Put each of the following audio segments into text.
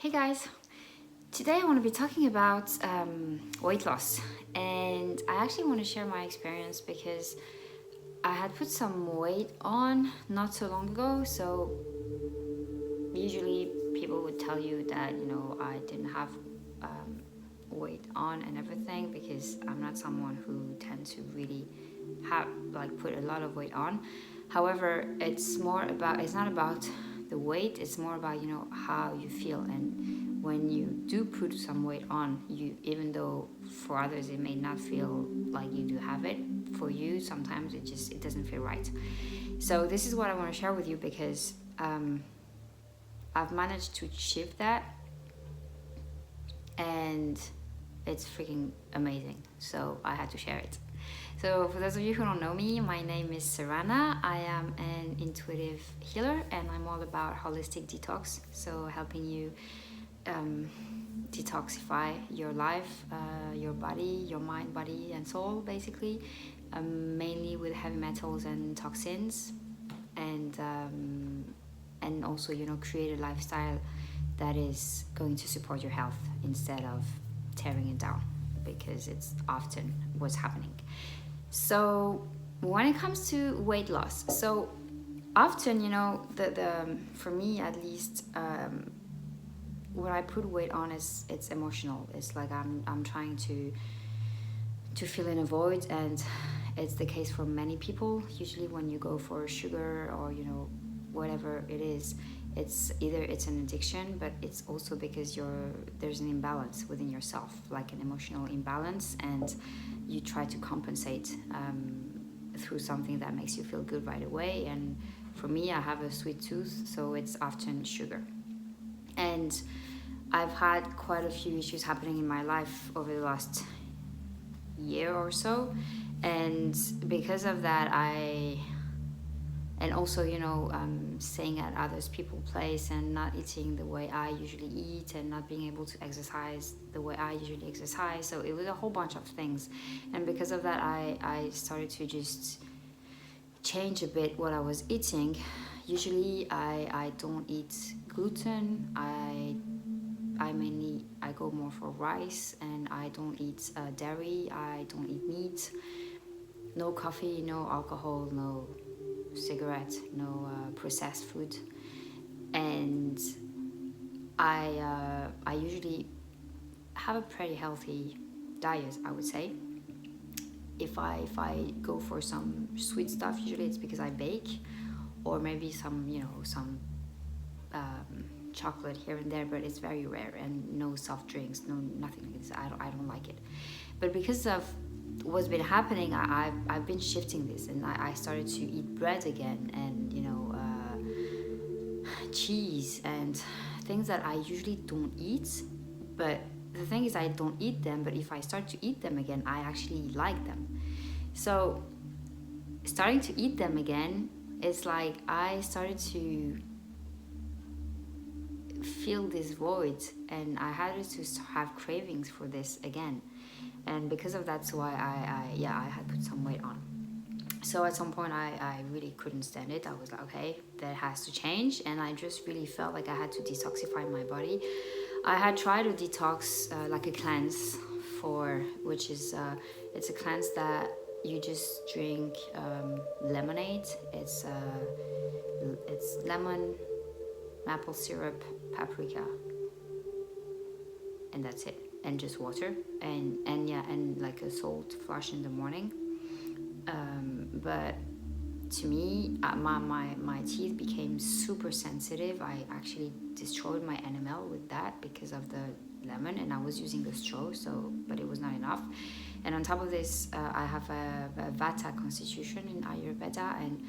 Hey guys, today I want to be talking about weight loss, and I actually want to share my experience because I had put some weight on not so long ago. So, usually people would tell you that I didn't have um, weight on and everything because I'm not someone who tends to really have like put a lot of weight on. However, it's not about the weight, it's more about how you feel. And when you do put some weight on, you, even though for others it may not feel like you do have it, for you sometimes it doesn't feel right. So this is what I want to share with you because I've managed to shift that, and it's freaking amazing. So I had to share it. So for those of you who don't know me, my name is Sarana. I am an intuitive healer, and I'm all about holistic detox. So helping you detoxify your life, your body, your mind, body, and soul, basically, mainly with heavy metals and toxins, and also create a lifestyle that is going to support your health instead of tearing it down, because it's often what's happening. So when it comes to weight loss, so often the for me at least, when I put weight on, it's emotional. It's like I'm trying to fill in a void, and it's the case for many people. Usually when you go for sugar or whatever it is, it's either it's an addiction, but it's also because there's an imbalance within yourself, like an emotional imbalance, and you try to compensate through something that makes you feel good right away. And for me, I have a sweet tooth, so it's often sugar. And I've had quite a few issues happening in my life over the last year or so, and because of that, and also staying at others people place and not eating the way I usually eat, and not being able to exercise the way I usually exercise. So it was a whole bunch of things, and because of that, I started to just change a bit what I was eating. Usually I don't eat gluten. I go more for rice, and I don't eat dairy. I don't eat meat. No coffee, no alcohol, no cigarette, no processed food. And I usually have a pretty healthy diet, I would say. If I go for some sweet stuff, usually it's because I bake, or maybe some chocolate here and there, but it's very rare, and no soft drinks, no nothing like this. I don't like it. But because of what's been happening, I've been shifting this, and I started to eat bread again, and cheese and things that I usually don't eat. But the thing is, I don't eat them, but if I start to eat them again, I actually like them. So starting to eat them again, it's like I started to feel this void, and I had to have cravings for this again. And because of that's why I had put some weight on. So at some point, I really couldn't stand it. I was like, okay, that has to change. And I just really felt like I had to detoxify my body. I had tried a detox, like a cleanse, which is it's a cleanse that you just drink lemonade. It's lemon, maple syrup, paprika, and that's it, and just water, and yeah, and like a salt flush in the morning. But to me, my teeth became super sensitive. I actually destroyed my enamel with that because of the lemon, and I was using a straw, so but it was not enough. And on top of this, I have a vata constitution in Ayurveda, and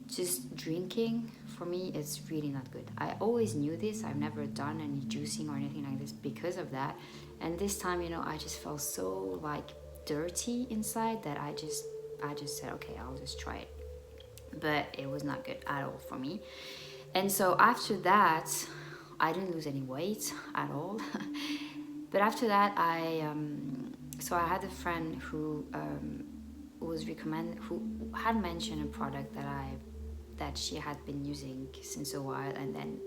just drinking for me is really not good. I always knew this. I've never done any juicing or anything like this because of that. And this time, I just felt so like dirty inside that I just said, okay, I'll just try it. But it was not good at all for me. And so after that, I didn't lose any weight at all. But after that, so I had a friend who who had mentioned a product that she had been using since a while, and then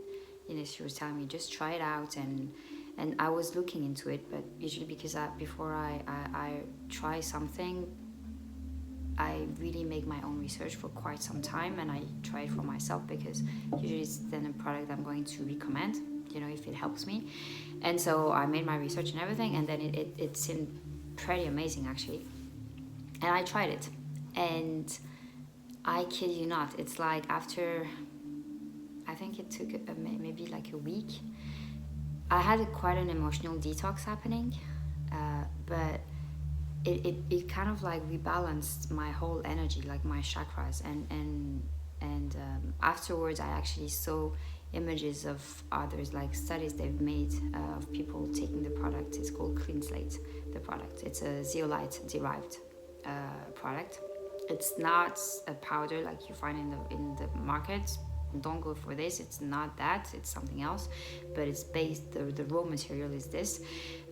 she was telling me just try it out, and I was looking into it, but usually because before I try something, I really make my own research for quite some time, and I try it for myself, because usually it's then a product I'm going to recommend, if it helps me. And so I made my research and everything, and then it seemed pretty amazing, actually. And I tried it, and I kid you not, it's like after, I think it took maybe like a week, I had quite an emotional detox happening, but it kind of like rebalanced my whole energy, like my chakras, and afterwards I actually saw images of others, like studies they've made of people taking the product. It's called Clean Slate, the product. It's a zeolite derived product. It's not a powder like you find in the market. Don't go for this. It's not that. It's something else, but it's based. The raw material is this,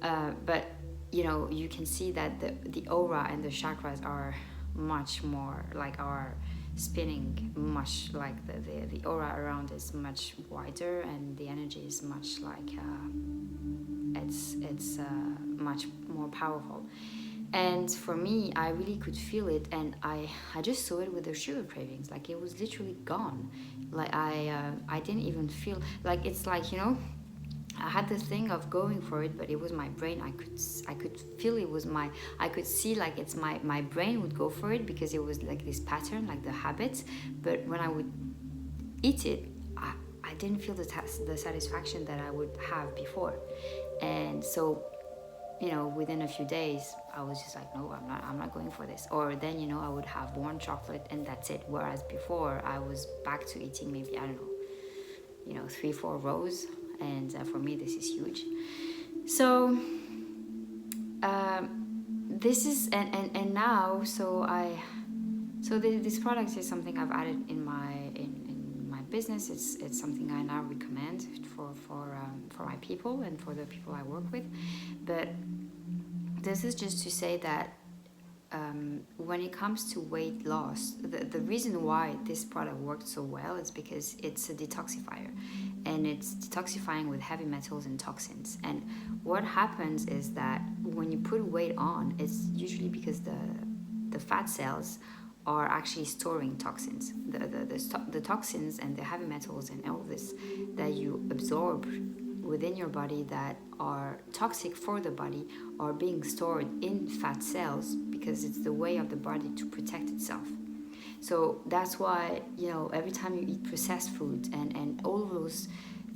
but you can see that the aura and the chakras are much more like, are spinning much like the aura around is much wider, and the energy is much like it's much more powerful. And for me, I really could feel it, and I just saw it with the sugar cravings. Like, it was literally gone. Like, I didn't even feel like, it's like, I had this thing of going for it, but it was my brain. I could feel it was I could see like it's my brain would go for it, because it was like this pattern, like the habit. But when I would eat it, I didn't feel the satisfaction that I would have before. And so, within a few days, I was just like, no, I'm not going for this. Or then, I would have one chocolate and that's it. Whereas before, I was back to eating maybe, I don't know, 3-4 rows. And for me, this is huge. So this is, and now, this product is something I've added in my business. It's something I now recommend for my people and for the people I work with. But this is just to say that when it comes to weight loss, the reason why this product worked so well is because it's a detoxifier, and it's detoxifying with heavy metals and toxins. And what happens is that when you put weight on, it's usually because the fat cells are actually storing toxins. The toxins and the heavy metals and all this that you absorb within your body that are toxic for the body are being stored in fat cells, because it's the way of the body to protect itself. So that's why, every time you eat processed food and all of those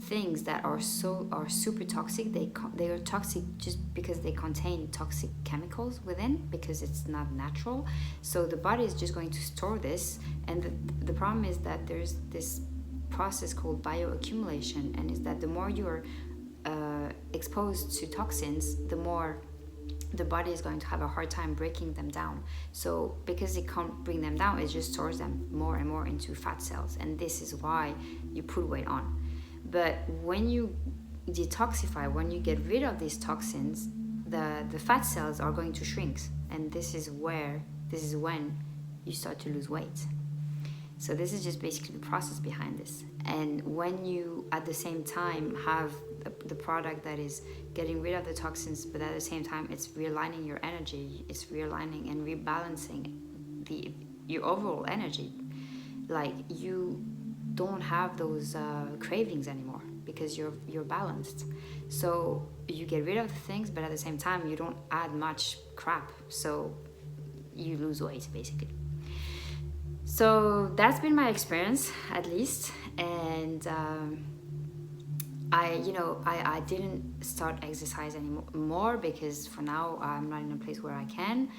things that are super toxic, they are toxic just because they contain toxic chemicals within, because it's not natural. So the body is just going to store this, and the problem is that there's this process called bioaccumulation, and is that the more you are exposed to toxins, the more the body is going to have a hard time breaking them down. So because it can't bring them down, it just stores them more and more into fat cells, and this is why you put weight on. But when you detoxify, when you get rid of these toxins, the fat cells are going to shrink, and this is when you start to lose weight. So this is just basically the process behind this. And when you at the same time have the product that is getting rid of the toxins, but at the same time it's realigning your energy, it's realigning and rebalancing your overall energy, like, you don't have those cravings anymore, because you're balanced. So you get rid of the things, but at the same time you don't add much crap, so you lose weight basically. So that's been my experience, at least. And I didn't start exercise anymore, because for now I'm not in a place where I can.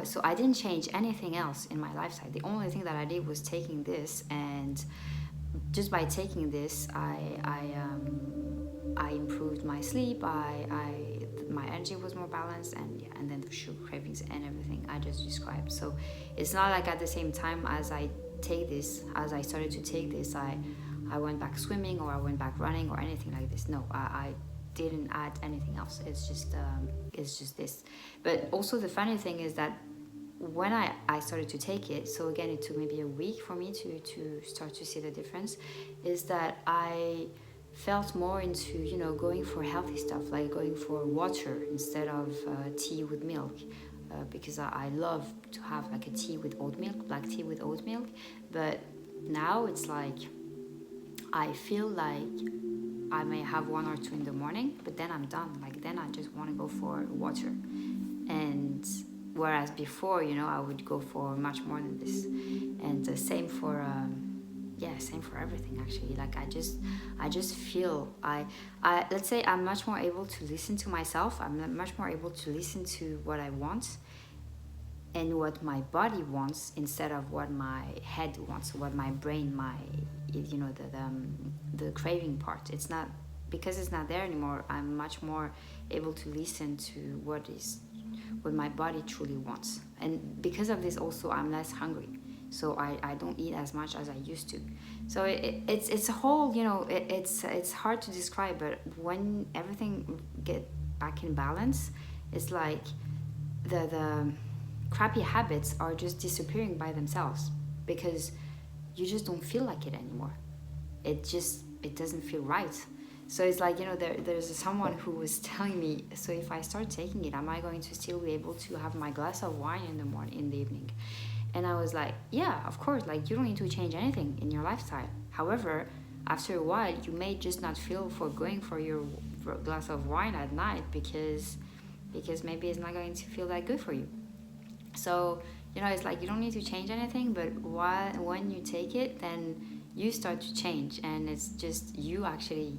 So I didn't change anything else in my lifestyle. The only thing that I did was taking this, and just by taking this, I improved my sleep. My energy was more balanced, and then the sugar cravings and everything I just described. So it's not like at the same time as I started to take this, I went back swimming, or I went back running, or anything like this. No, I didn't add anything else. It's just this. But also the funny thing is that when I started to take it, so again it took maybe a week for me to start to see the difference, is that I felt more into, you know, going for healthy stuff, like going for water instead of tea with milk, because I love to have like a tea with oat milk, black tea with oat milk. But now it's like I feel like I may have one or two in the morning, but then I'm done. Like then I just want to go for water. And whereas before, you know, I would go for much more than this. And the same for same for everything actually. Like I just feel I let's say I'm much more able to listen to myself. I'm much more able to listen to what I want and what my body wants instead of what my head wants, what my brain, my, you know, the craving part. It's not, because it's not there anymore. I'm much more able to listen to what my body truly wants. And because of this also, I'm less hungry, so I don't eat as much as I used to. So it's a whole, you know, it's hard to describe, but when everything get back in balance, it's like the crappy habits are just disappearing by themselves, because you just don't feel like it anymore. It doesn't feel right. So it's like, you know, there's someone who was telling me, so if I start taking it, am I going to still be able to have my glass of wine in the morning, in the evening? And I was like, yeah, of course. Like, you don't need to change anything in your lifestyle. However, after a while, you may just not feel for going for your glass of wine at night, because maybe it's not going to feel that good for you. So, you know, it's like you don't need to change anything, but when you take it, then you start to change, and it's just you actually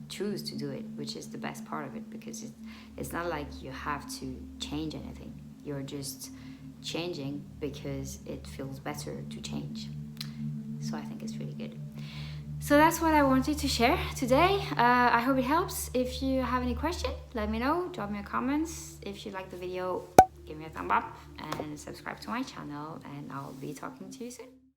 choose to do it, which is the best part of it, because it's not like you have to change anything. You're just changing because it feels better to change. So I think it's really good. So that's what I wanted to share today. I hope it helps. If you have any question, let me know. Drop me a comments. If you like the video, give me a thumb up and subscribe to my channel, and I'll be talking to you soon.